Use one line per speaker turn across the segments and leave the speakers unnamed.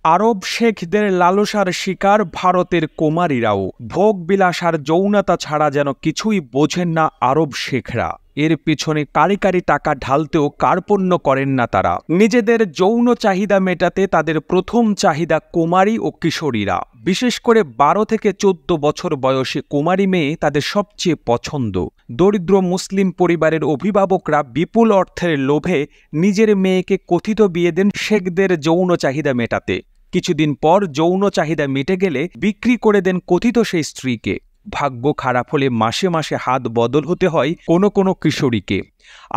আরব শেখদের লালসার শিকার ভারতের কুমারীরাও। ভোগ বিলাস আর যৌনতা ছাড়া যেন কিছুই বোঝেন না আরব শেখরা। এর পিছনে কারি কারি টাকা ঢালতেও কার্পণ্য করেন না তারা। নিজেদের যৌন চাহিদা মেটাতে তাদের প্রথম চাহিদা কুমারী ও কিশোরীরা। বিশেষ করে 12 থেকে 14 বছর বয়সী কুমারী মেয়ে তাদের সবচেয়ে পছন্দ। দরিদ্র মুসলিম পরিবারের অভিভাবকরা বিপুল অর্থের লোভে নিজের মেয়েকে কথিত বিয়ে দেন শেখদের যৌন চাহিদা মেটাতে। কিছুদিন পর যৌন চাহিদা মিটে গেলে বিক্রি করে দেন কথিত সেই স্ত্রীকে। ভাগ্য খারাপ হলে মাসে মাসে হাত বদল হতে হয় কোনো কোনো কিশোরীকে।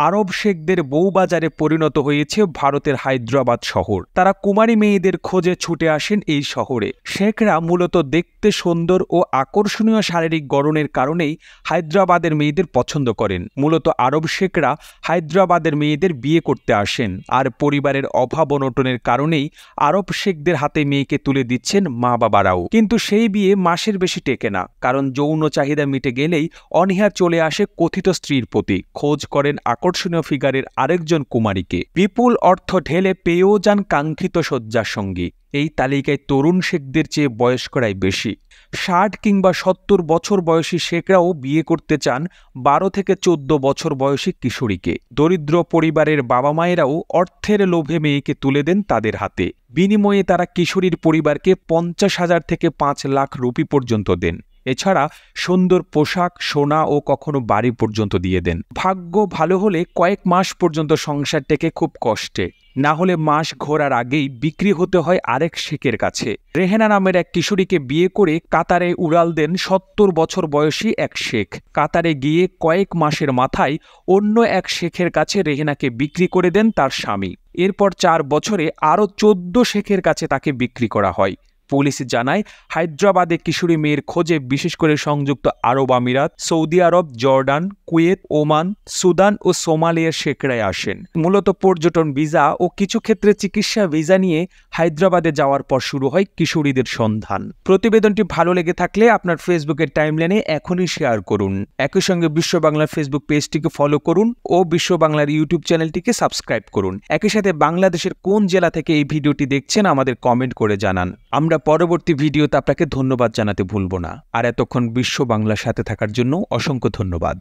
আরব শেখদের বউবাজারে পরিণত হয়েছে ভারতের হায়দ্রাবাদ শহর। তারা কুমারী মেয়েদের খোঁজে ছুটে আসেন এই শহরে। শেখরা মূলত দেখতে সুন্দর ও আকর্ষণীয় শারীরিক গড়নের কারণেই হায়দ্রাবাদের মেয়েদের পছন্দ করেন। মূলত আরব শেখরা হায়দ্রাবাদের মেয়েদের বিয়ে করতে আসেন, আর পরিবারের অভাব অনটনের কারণেই আরব শেখদের হাতে মেয়েকে তুলে দিচ্ছেন মা বাবারাও। কিন্তু সেই বিয়ে মাসের বেশি টেকে না, কারণ যৌন চাহিদা মিটে গেলেই অনীহা চলে আসে কথিত স্ত্রীর প্রতি। খোঁজ করেন আকর্ষণীয় ফিগারের আরেকজন কুমারীকে। বিপুল অর্থ ঢেলে পেয়েও যান কাঙ্ক্ষিত শয্যাসঙ্গী। এই তালিকায় তরুণ শেখদের চেয়ে বয়স্করাই বেশি। 60 কিংবা 70 বছর বয়সী শেখরাও বিয়ে করতে চান 12 থেকে 14 বছর বয়সী কিশোরীকে। দরিদ্র পরিবারের বাবা মায়েরাও অর্থের লোভে মেয়েকে তুলে দেন তাদের হাতে। বিনিময়ে তারা কিশোরীর পরিবারকে 50,000 থেকে 5 লাখ রুপি পর্যন্ত দেন। এছাড়া সুন্দর পোশাক, সোনা ও কখনো বাড়ি পর্যন্ত দিয়ে দেন। ভাগ্য ভালো হলে কয়েক মাস পর্যন্ত সংসার টেকে খুব কষ্টে, না হলে মাস ঘোরার আগেই বিক্রি হতে হয় আরেক শেখের কাছে। রেহেনা নামের এক কিশোরীকে বিয়ে করে কাতারে উড়াল দেন 70 বছর বয়সী এক শেখ। কাতারে গিয়ে কয়েক মাসের মাথায় অন্য এক শেখের কাছে রেহেনাকে বিক্রি করে দেন তার স্বামী। এরপর 4 বছরে আরও 14 শেখের কাছে তাকে বিক্রি করা হয়। পুলিশ জানায়, হায়দ্রাবাদে কিশোরী মেয়ের খোঁজে বিশেষ করে সংযুক্ত আরব আমিরাত, সৌদি আরব, জর্ডান, কুয়েত, ওমান, সুদান ও সোমালিয়ার শেখরাই আসেন। মূলত পর্যটন ভিসা ও কিছু ক্ষেত্রে চিকিৎসা ভিসা নিয়ে হায়দ্রাবাদে যাওয়ার পর শুরু হয় কিশোরীদের সন্ধান। প্রতিবেদনটি ভালো লেগে থাকলে আপনার ফেসবুকের টাইমলাইনে এখনই শেয়ার করুন। একই সঙ্গে বিশ্ব বাংলার ফেসবুক পেজটিকে ফলো করুন ও বিশ্ব বাংলার ইউটিউব চ্যানেলটিকে সাবস্ক্রাইব করুন। একই সাথে বাংলাদেশের কোন জেলা থেকে এই ভিডিওটি দেখছেন আমাদের কমেন্ট করে জানান। আমরা পরবর্তী ভিডিওতে আপনাকে ধন্যবাদ জানাতে ভুলব না। আর এতক্ষণ বিশ্ব বাংলার সাথে থাকার জন্য অসংখ্য ধন্যবাদ।